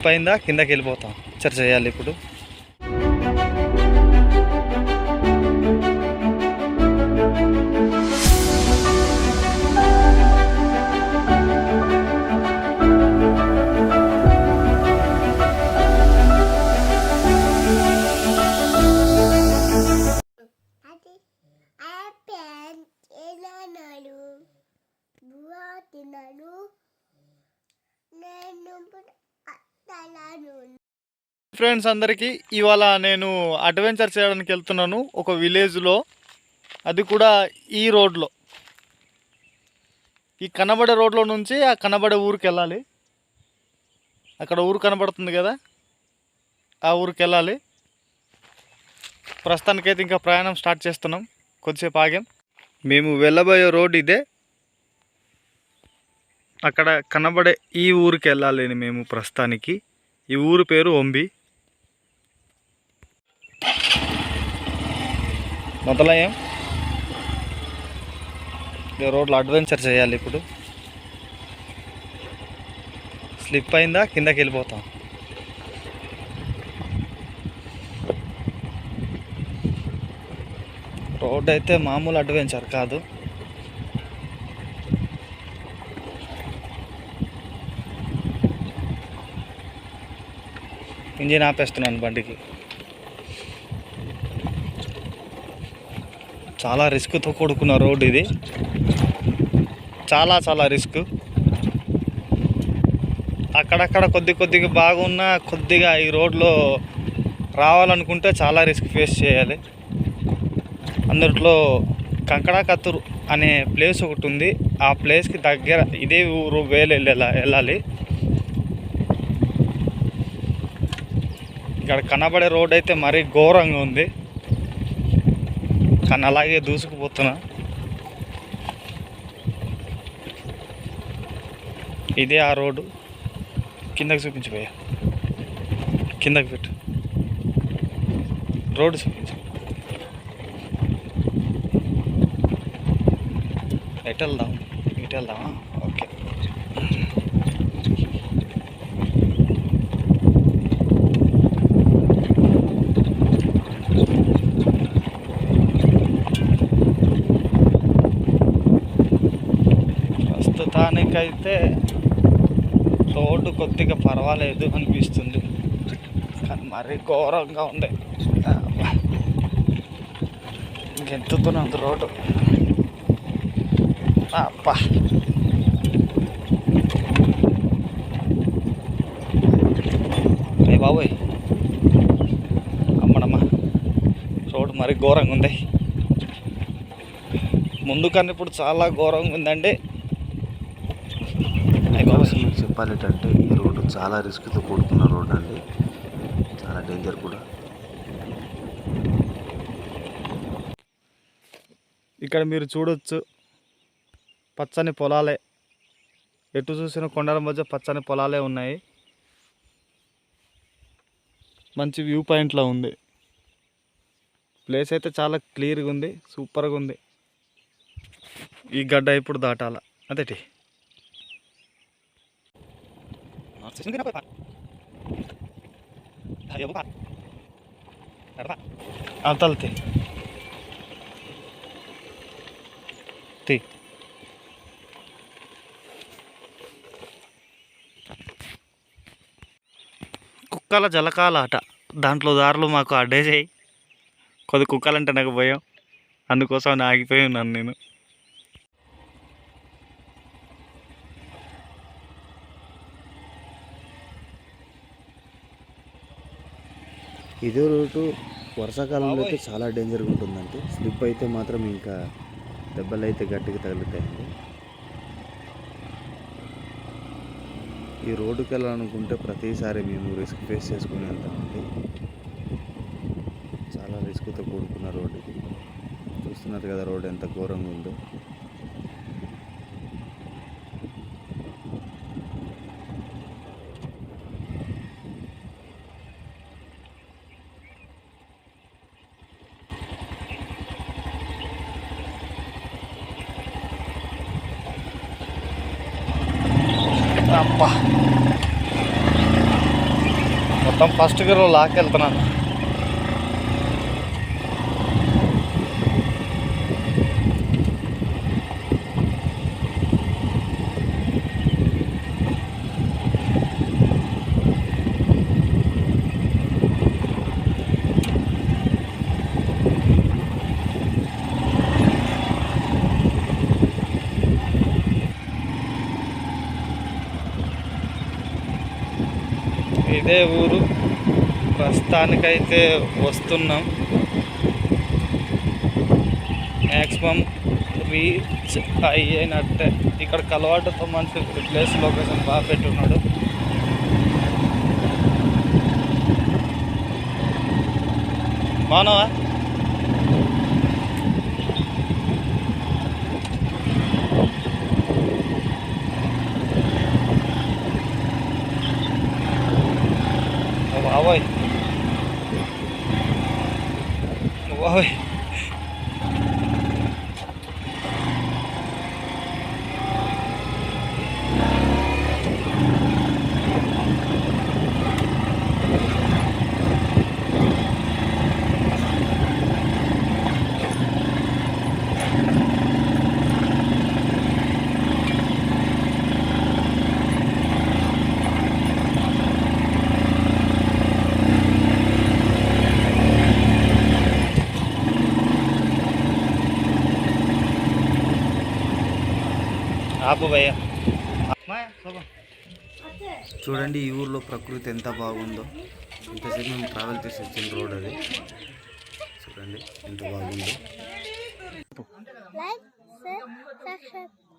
పైందా కిందకి వెళ్ళిపోతాం. చర్చ చేయాలి ఇప్పుడు. ఫ్రెండ్స్ అందరికీ ఇవాళ నేను అడ్వెంచర్ చేయడానికి వెళ్తున్నాను ఒక విలేజ్లో, అది కూడా ఈ రోడ్లో, ఈ కనబడే రోడ్లో నుంచి ఆ కనబడే ఊరికి వెళ్ళాలి. అక్కడ ఊరు కనబడుతుంది కదా, ఆ ఊరికి వెళ్ళాలి. ప్రస్తుతానికైతే ఇంకా ప్రయాణం స్టార్ట్ చేస్తున్నాం, కొద్దిసేపు ఆగాం. మేము వెళ్ళబోయే రోడ్ ఇదే. అక్కడ కనబడే ఈ ఊరికి వెళ్ళాలి మేము ప్రస్తుతానికి. ఈ ఊరు పేరు ఒంబి. మొదలయ్యాం. రోడ్లో అడ్వెంచర్ చేయాలి ఇప్పుడు. స్లిప్ అయిందా కిందకి వెళ్ళిపోతాం. రోడ్ అయితే మామూలు అడ్వెంచర్ కాదు. ఇంజిన్ ఆపేస్తున్నాను బండికి. చాలా రిస్క్తో కూడుకున్న రోడ్ ఇది, చాలా రిస్క్. అక్కడక్కడ కొద్దిగా బాగున్నా, కొద్దిగా ఈ రోడ్లో రావాలనుకుంటే చాలా రిస్క్ ఫేస్ చేయాలి. అందులో కంకడాకత్తూరు అనే ప్లేస్ ఒకటి ఉంది. ఆ ప్లేస్కి దగ్గర ఇదే ఊరు వెళ్ళాలి. ఇక్కడ కనబడే రోడ్ అయితే మరీ ఘోరంగా ఉంది, కానీ అలాగే దూసుకుపోతున్నా. ఇదే ఆ రోడ్డు. కిందకి చూపించిపోయా, కిందకి పెట్టు, రోడ్డు చూపించు. ఎటు వెళ్దాం? ఇటు వెళ్దామా? ఓకే. ప్రస్తుతానికైతే రోడ్డు కొద్దిగా పర్వాలేదు అనిపిస్తుంది, కానీ మరీ ఘోరంగా ఉంది. ఇంకెంతుతున్నది రోడ్డు. అప్పా, అయ్య బాబోయ్, అమ్మడమ్మా, రోడ్డు మరీ ఘోరంగా ఉంది. ముందు కన్నా ఇప్పుడు చాలా ఘోరంగా ఉందండి. చెప్పాలంటే ఈ రోడ్డు చాలా రిస్క్తో కూడుకున్న రోడ్ అండి, చాలా డేంజర్ కూడా. ఇక్కడ మీరు చూడొచ్చు, పచ్చని పొలాలే. ఎటు చూసిన కొండల మధ్య పచ్చని పొలాలే ఉన్నాయి. మంచి వ్యూ పాయింట్లో ఉంది ప్లేస్ అయితే. చాలా క్లియర్గా ఉంది, సూపర్గా ఉంది. ఈ గడ్డ ఇప్పుడు దాటాల అదేటి. అవతలతి కుక్కల జలకాల ఆట, దాంట్లో దారులు మాకు అడ్డే చేయి. కొద్ది కుక్కలంటే నాకు భయం, అందుకోసం ఆగిపోయి ఉన్నాను నేను. ఇదే రోడ్డు వర్షాకాలంలో అయితే చాలా డేంజర్గా ఉంటుందండి. స్లిప్ అయితే మాత్రం ఇంకా దెబ్బలు అయితే గట్టిగా తగులుతాయండి. ఈ రోడ్డుకి వెళ్ళాలనుకుంటే ప్రతిసారి మేము రిస్క్ ఫేస్ చేసుకుని వెళ్తామండి. చాలా రిస్క్తో కూడుకున్న రోడ్డు ఇది. చూస్తున్నారు కదా రోడ్డు ఎంత ఘోరంగా ఉందో. అబ్బా మొత్తం ఫస్ట్ గేర్లో లాక్కెళ్తున్నాను. ఇదే ఊరు, ప్రస్తుతానికైతే వస్తున్నాం. మ్యాక్సిమం రీచ్ అయ్యేనట్టే. ఇక్కడ కలవాటుతో మంచి ప్లేస్ లొకేషన్ బాగా పెట్టున్నాడు. బాగున్నావా? బాబోయ్ బాబోయ్, ఆపు భయ్యా. చూడండి ఈ ఊర్లో ప్రకృతి ఎంత బాగుందో. ఇంతసేపు మేము ట్రావెల్ చేసి వచ్చిన రోడ్ అది. చూడండి ఎంత బాగుందో. Like, share, subscribe.